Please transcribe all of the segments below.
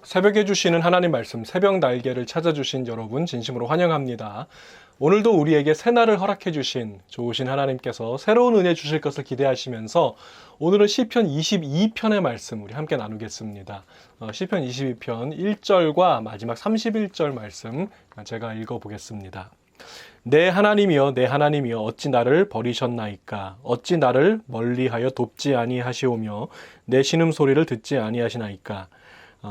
새벽에 주시는 하나님 말씀, 새벽 날개를 찾아주신 여러분 진심으로 환영합니다. 오늘도 우리에게 새날을 허락해 주신 좋으신 하나님께서 새로운 은혜 주실 것을 기대하시면서 오늘은 시편 22편의 말씀 우리 함께 나누겠습니다. 시편 22편 1절과 마지막 31절 말씀 제가 읽어보겠습니다. 내 하나님이여 내 하나님이여 어찌 나를 버리셨나이까 어찌 나를 멀리하여 돕지 아니하시오며 내 신음소리를 듣지 아니하시나이까.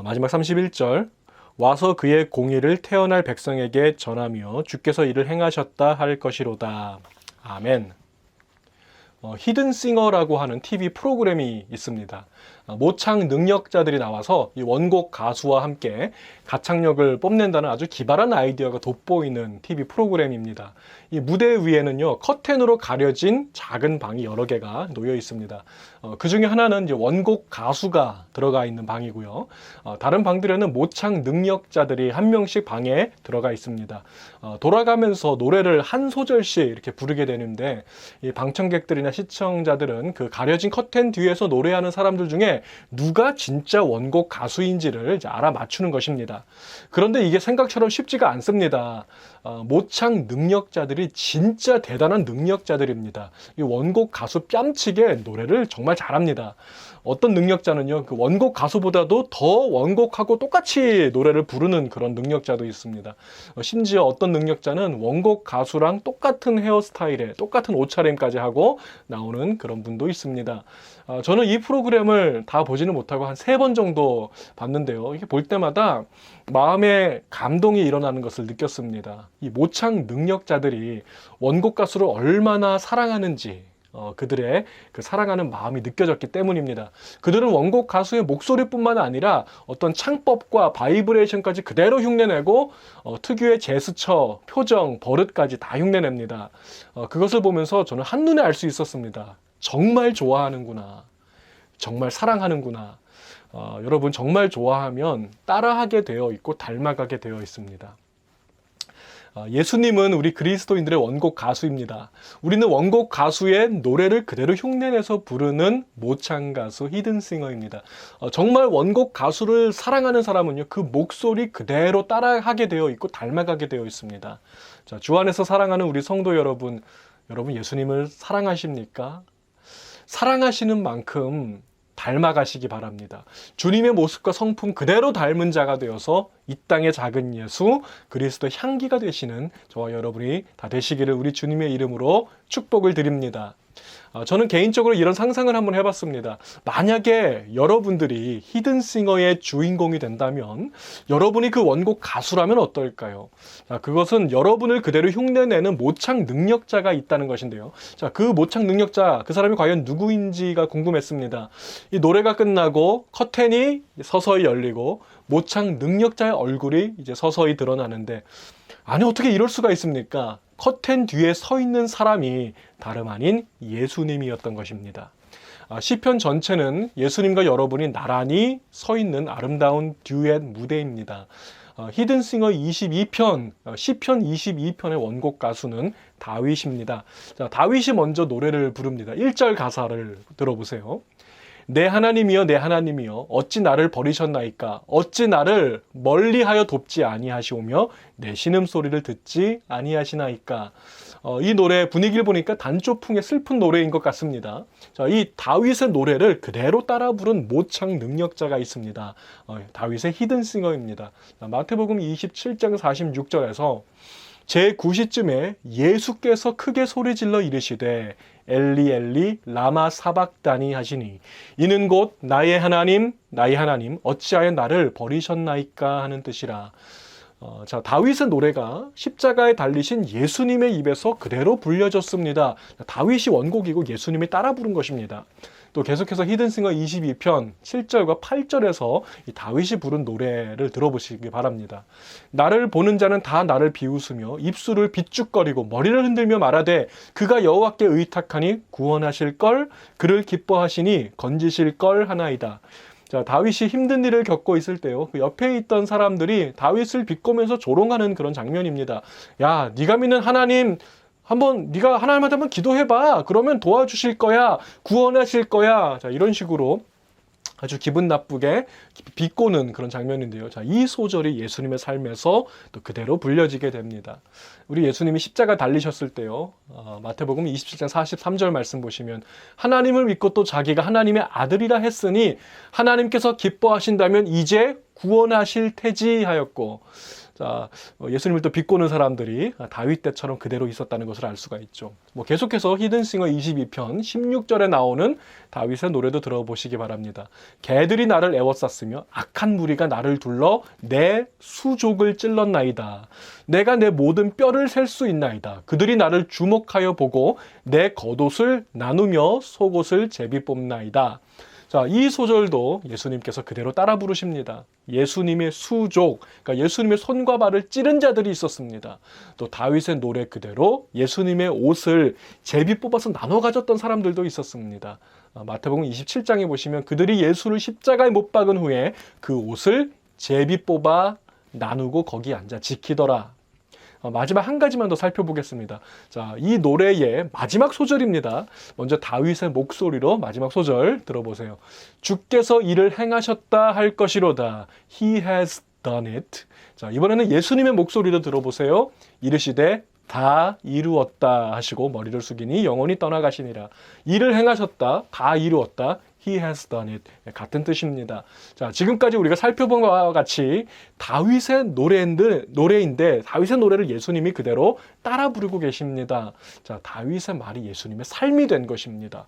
마지막 31절 와서 그의 공의를 태어날 백성에게 전하며 주께서 이를 행하셨다 할 것이로다. 아멘. 히든싱어라고 하는 TV 프로그램이 있습니다. 모창 능력자들이 나와서 이 원곡 가수와 함께 가창력을 뽐낸다는 아주 기발한 아이디어가 돋보이는 TV 프로그램입니다. 이 무대 위에는요, 커튼으로 가려진 작은 방이 여러 개가 놓여 있습니다. 그 중에 하나는 이제 원곡 가수가 들어가 있는 방이고요. 다른 방들에는 모창 능력자들이 한 명씩 방에 들어가 있습니다. 돌아가면서 노래를 한 소절씩 이렇게 부르게 되는데 이 방청객들이나 시청자들은 그 가려진 커튼 뒤에서 노래하는 사람들 중에 누가 진짜 원곡 가수인지를 이제 알아맞추는 것입니다. 그런데 이게 생각처럼 쉽지가 않습니다. 모창 능력자들이 진짜 대단한 능력자들입니다. 이 원곡 가수 뺨치게 노래를 정말 잘합니다. 어떤 능력자는요, 그 원곡 가수보다도 더 원곡하고 똑같이 노래를 부르는 그런 능력자도 있습니다. 심지어 어떤 능력자는 원곡 가수랑 똑같은 헤어스타일에 똑같은 옷차림까지 하고 나오는 그런 분도 있습니다. 저는 이 프로그램을 다 보지는 못하고 한 3번 정도 봤는데요. 이게 볼 때마다 마음에 감동이 일어나는 것을 느꼈습니다. 이 모창 능력자들이 원곡 가수를 얼마나 사랑하는지 그들의 그 사랑하는 마음이 느껴졌기 때문입니다. 그들은 원곡 가수의 목소리뿐만 아니라 어떤 창법과 바이브레이션까지 그대로 흉내내고 특유의 제스처, 표정, 버릇까지 다 흉내냅니다. 그것을 보면서 저는 한눈에 알 수 있었습니다. 정말 좋아하는구나. 정말 사랑하는구나. 여러분 정말 좋아하면 따라하게 되어 있고 닮아가게 되어 있습니다. 예수님은 우리 그리스도인들의 원곡 가수입니다. 우리는 원곡 가수의 노래를 그대로 흉내내서 부르는 모창 가수 히든싱어입니다. 정말 원곡 가수를 사랑하는 사람은요, 그 목소리 그대로 따라하게 되어 있고 닮아가게 되어 있습니다. 자, 주 안에서 사랑하는 우리 성도 여러분, 여러분 예수님을 사랑하십니까? 사랑하시는 만큼 닮아가시기 바랍니다. 주님의 모습과 성품 그대로 닮은 자가 되어서 이 땅의 작은 예수, 그리스도 향기가 되시는 저와 여러분이 다 되시기를 우리 주님의 이름으로 축복을 드립니다. 저는 개인적으로 이런 상상을 한번 해봤습니다. 만약에 여러분들이 히든싱어의 주인공이 된다면 여러분이 그 원곡 가수라면 어떨까요? 자, 그것은 여러분을 그대로 흉내내는 모창 능력자가 있다는 것인데요. 자, 그 모창 능력자, 그 사람이 과연 누구인지가 궁금했습니다. 이 노래가 끝나고 커튼이 서서히 열리고 모창 능력자의 얼굴이 이제 서서히 드러나는데, 아니 어떻게 이럴 수가 있습니까? 커튼 뒤에 서 있는 사람이 다름 아닌 예수님이었던 것입니다. 시편 전체는 예수님과 여러분이 나란히 서 있는 아름다운 듀엣 무대입니다. 히든싱어 22편, 시편 22편의 원곡 가수는 다윗입니다. 자, 다윗이 먼저 노래를 부릅니다. 1절 가사를 들어보세요. 내 하나님이여 내 하나님이여 어찌 나를 버리셨나이까 어찌 나를 멀리하여 돕지 아니하시오며 내 신음소리를 듣지 아니하시나이까. 이 노래 분위기를 보니까 단조풍의 슬픈 노래인 것 같습니다. 자, 이 다윗의 노래를 그대로 따라 부른 모창 능력자가 있습니다. 다윗의 히든싱어입니다. 마태복음 27장 46절에서 제9시쯤에 예수께서 크게 소리질러 이르시되 엘리 엘리 라마 사박다니 하시니 이는 곧 나의 하나님 어찌하여 나를 버리셨나이까 하는 뜻이라. 자, 다윗의 노래가 십자가에 달리신 예수님의 입에서 그대로 불려졌습니다. 다윗이 원곡이고 예수님이 따라 부른 것입니다. 또 계속해서 히든싱어 22편 7절과 8절에서 이 다윗이 부른 노래를 들어보시기 바랍니다. 나를 보는 자는 다 나를 비웃으며 입술을 비죽거리고 머리를 흔들며 말하되 그가 여호와께 의탁하니 구원하실 걸 그를 기뻐하시니 건지실 걸 하나이다. 자, 다윗이 힘든 일을 겪고 있을 때요, 그 옆에 있던 사람들이 다윗을 비꼬면서 조롱하는 그런 장면입니다. 야, 네가 믿는 하나님 한번 네가 하나님한테 한번 기도해봐. 그러면 도와주실 거야. 구원하실 거야. 자, 이런 식으로 아주 기분 나쁘게 비꼬는 그런 장면인데요. 자, 이 소절이 예수님의 삶에서 또 그대로 불려지게 됩니다. 우리 예수님이 십자가 달리셨을 때요. 마태복음 27장 43절 말씀 보시면 하나님을 믿고 또 자기가 하나님의 아들이라 했으니 하나님께서 기뻐하신다면 이제 구원하실 테지 하였고, 자, 예수님을 또 비꼬는 사람들이 다윗 때처럼 그대로 있었다는 것을 알 수가 있죠. 계속해서 히든싱어 22편 16절에 나오는 다윗의 노래도 들어보시기 바랍니다. 개들이 나를 애워쌌으며 악한 무리가 나를 둘러 내 수족을 찔렀나이다. 내가 내 모든 뼈를 셀 수 있나이다. 그들이 나를 주목하여 보고 내 겉옷을 나누며 속옷을 제비 뽑나이다. 자, 이 소절도 예수님께서 그대로 따라 부르십니다. 예수님의 수족, 그러니까 예수님의 손과 발을 찌른 자들이 있었습니다. 또 다윗의 노래 그대로 예수님의 옷을 제비 뽑아서 나눠 가졌던 사람들도 있었습니다. 마태복음 27장에 보시면 그들이 예수를 십자가에 못 박은 후에 그 옷을 제비 뽑아 나누고 거기 앉아 지키더라. 마지막 한 가지만 더 살펴보겠습니다. 자, 이 노래의 마지막 소절입니다. 먼저 다윗의 목소리로 마지막 소절 들어보세요. 주께서 이를 행하셨다 할 것이로다. He has done it. 자, 이번에는 예수님의 목소리로 들어보세요. 이르시되 다 이루었다 하시고 머리를 숙이니 영원히 떠나가시니라. 이를 행하셨다, 다 이루었다. He has done it. 같은 뜻입니다. 자, 지금까지 우리가 살펴본 것과 같이 다윗의 노래인데 다윗의 노래를 예수님이 그대로 따라 부르고 계십니다. 자, 다윗의 말이 예수님의 삶이 된 것입니다.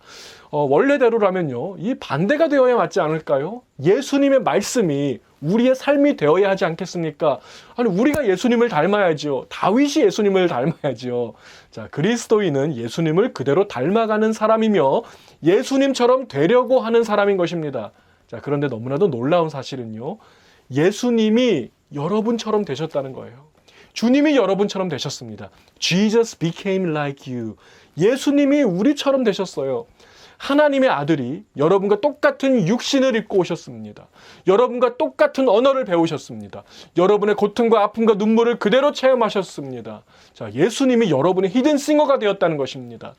원래대로라면요, 이 반대가 되어야 맞지 않을까요? 예수님의 말씀이 우리의 삶이 되어야 하지 않겠습니까? 아니, 우리가 예수님을 닮아야지요. 다윗이 예수님을 닮아야지요. 자, 그리스도인은 예수님을 그대로 닮아가는 사람이며 예수님처럼 되려고 하는 사람인 것입니다. 자, 그런데 너무나도 놀라운 사실은요, 예수님이 여러분처럼 되셨다는 거예요. 주님이 여러분처럼 되셨습니다. Jesus became like you. 예수님이 우리처럼 되셨어요. 하나님의 아들이 여러분과 똑같은 육신을 입고 오셨습니다. 여러분과 똑같은 언어를 배우셨습니다. 여러분의 고통과 아픔과 눈물을 그대로 체험하셨습니다. 자, 예수님이 여러분의 히든싱어가 되었다는 것입니다.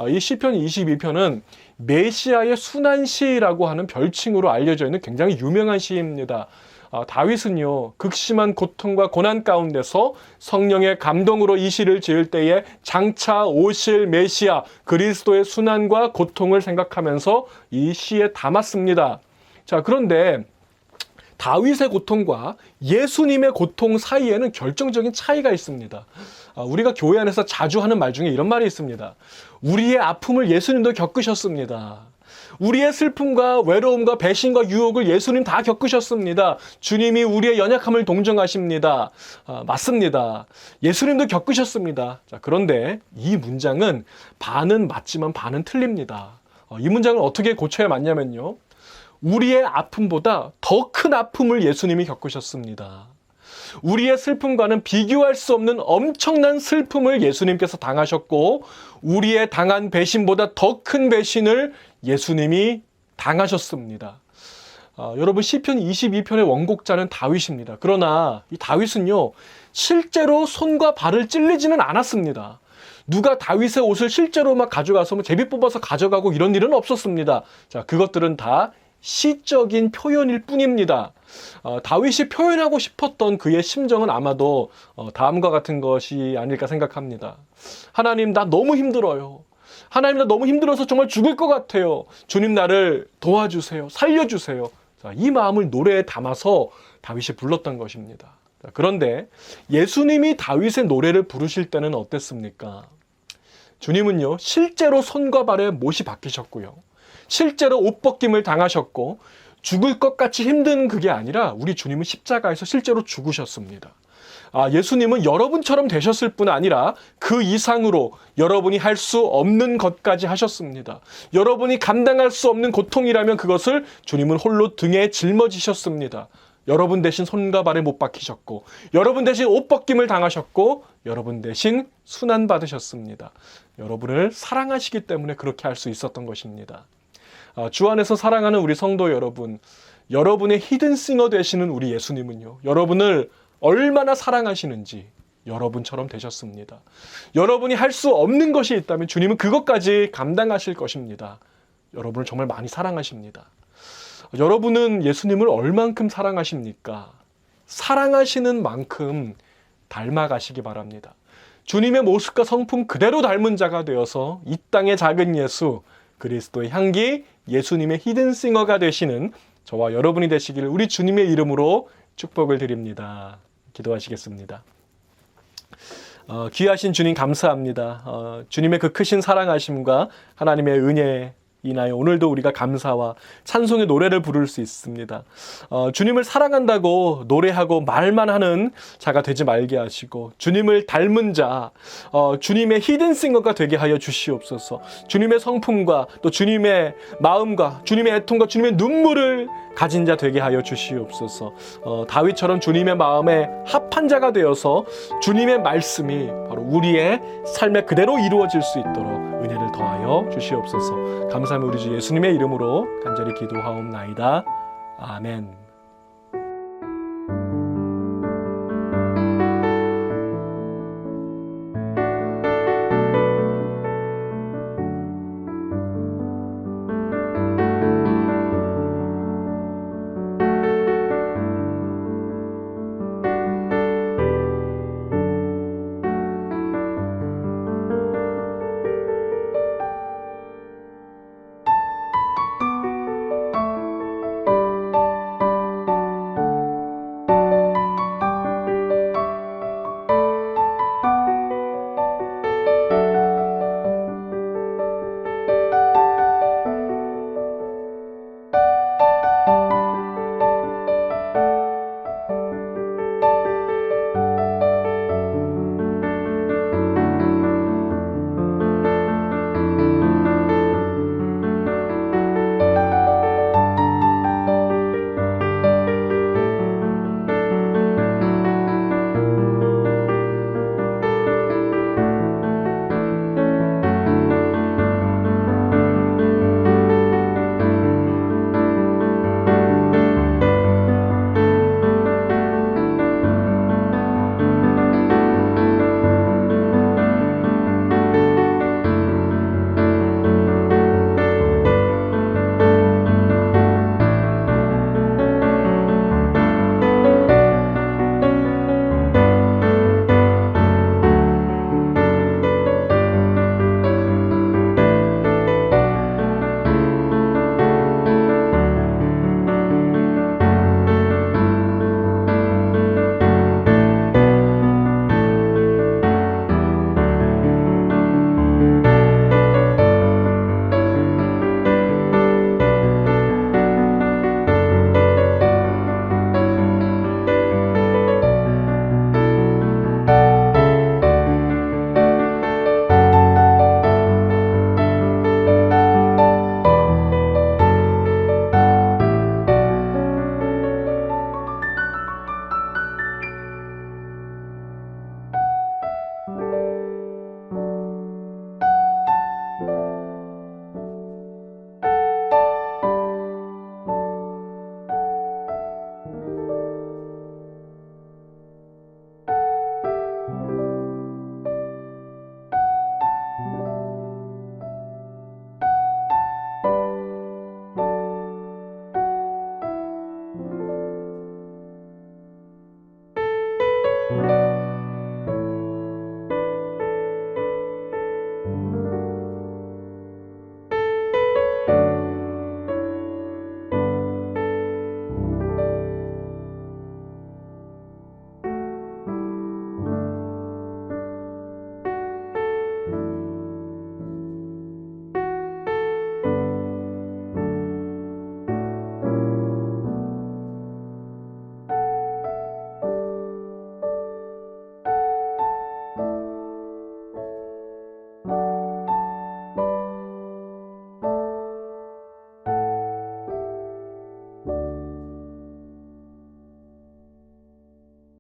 이 시편 22편은 메시아의 순환시라고 하는 별칭으로 알려져 있는 굉장히 유명한 시입니다. 다윗은요, 극심한 고통과 고난 가운데서 성령의 감동으로 이 시를 지을 때에 장차 오실 메시아 그리스도의 순환과 고통을 생각하면서 이 시에 담았습니다. 자, 그런데 다윗의 고통과 예수님의 고통 사이에는 결정적인 차이가 있습니다. 우리가 교회 안에서 자주 하는 말 중에 이런 말이 있습니다. 우리의 아픔을 예수님도 겪으셨습니다. 우리의 슬픔과 외로움과 배신과 유혹을 예수님 다 겪으셨습니다. 주님이 우리의 연약함을 동정하십니다. 맞습니다. 예수님도 겪으셨습니다. 자, 그런데 이 문장은 반은 맞지만 반은 틀립니다. 이 문장을 어떻게 고쳐야 맞냐면요, 우리의 아픔보다 더 큰 아픔을 예수님이 겪으셨습니다. 우리의 슬픔과는 비교할 수 없는 엄청난 슬픔을 예수님께서 당하셨고, 우리의 당한 배신보다 더 큰 배신을 예수님이 당하셨습니다. 여러분, 시편 22편의 원곡자는 다윗입니다. 그러나 이 다윗은요, 실제로 손과 발을 찔리지는 않았습니다. 누가 다윗의 옷을 실제로 막 가져가서 제비 뽑아서 가져가고 이런 일은 없었습니다. 자, 그것들은 다 시적인 표현일 뿐입니다. 다윗이 표현하고 싶었던 그의 심정은 아마도 다음과 같은 것이 아닐까 생각합니다. 하나님, 나 너무 힘들어요. 하나님, 나 너무 힘들어서 정말 죽을 것 같아요. 주님, 나를 도와주세요. 살려주세요. 자, 이 마음을 노래에 담아서 다윗이 불렀던 것입니다. 자, 그런데 예수님이 다윗의 노래를 부르실 때는 어땠습니까? 주님은요, 실제로 손과 발에 못이 박히셨고요, 실제로 옷벗김을 당하셨고, 죽을 것 같이 힘든 그게 아니라 우리 주님은 십자가에서 실제로 죽으셨습니다. 예수님은 여러분처럼 되셨을 뿐 아니라 그 이상으로 여러분이 할 수 없는 것까지 하셨습니다. 여러분이 감당할 수 없는 고통이라면 그것을 주님은 홀로 등에 짊어지셨습니다. 여러분 대신 손과 발에 못 박히셨고, 여러분 대신 옷 벗김을 당하셨고, 여러분 대신 순환받으셨습니다. 여러분을 사랑하시기 때문에 그렇게 할 수 있었던 것입니다. 주 안에서 사랑하는 우리 성도 여러분, 여러분의 히든싱어 되시는 우리 예수님은요, 여러분을 얼마나 사랑하시는지 여러분처럼 되셨습니다. 여러분이 할 수 없는 것이 있다면 주님은 그것까지 감당하실 것입니다. 여러분을 정말 많이 사랑하십니다. 여러분은 예수님을 얼만큼 사랑하십니까? 사랑하시는 만큼 닮아가시기 바랍니다. 주님의 모습과 성품 그대로 닮은 자가 되어서 이 땅의 작은 예수, 그리스도의 향기, 예수님의 히든싱어가 되시는 저와 여러분이 되시기를 우리 주님의 이름으로 축복을 드립니다. 기도하시겠습니다. 귀하신 주님 감사합니다. 주님의 그 크신 사랑하심과 하나님의 은혜 인하여 오늘도 우리가 감사와 찬송의 노래를 부를 수 있습니다. 주님을 사랑한다고 노래하고 말만 하는 자가 되지 말게 하시고 주님을 닮은 자, 주님의 히든싱어가 되게 하여 주시옵소서. 주님의 성품과 또 주님의 마음과 주님의 애통과 주님의 눈물을 가진 자 되게 하여 주시옵소서. 다윗처럼 주님의 마음에 합한 자가 되어서 주님의 말씀이 바로 우리의 삶에 그대로 이루어질 수 있도록 은혜를 더하여 주시옵소서. 감사하며 우리 주 예수님의 이름으로 간절히 기도하옵나이다. 아멘.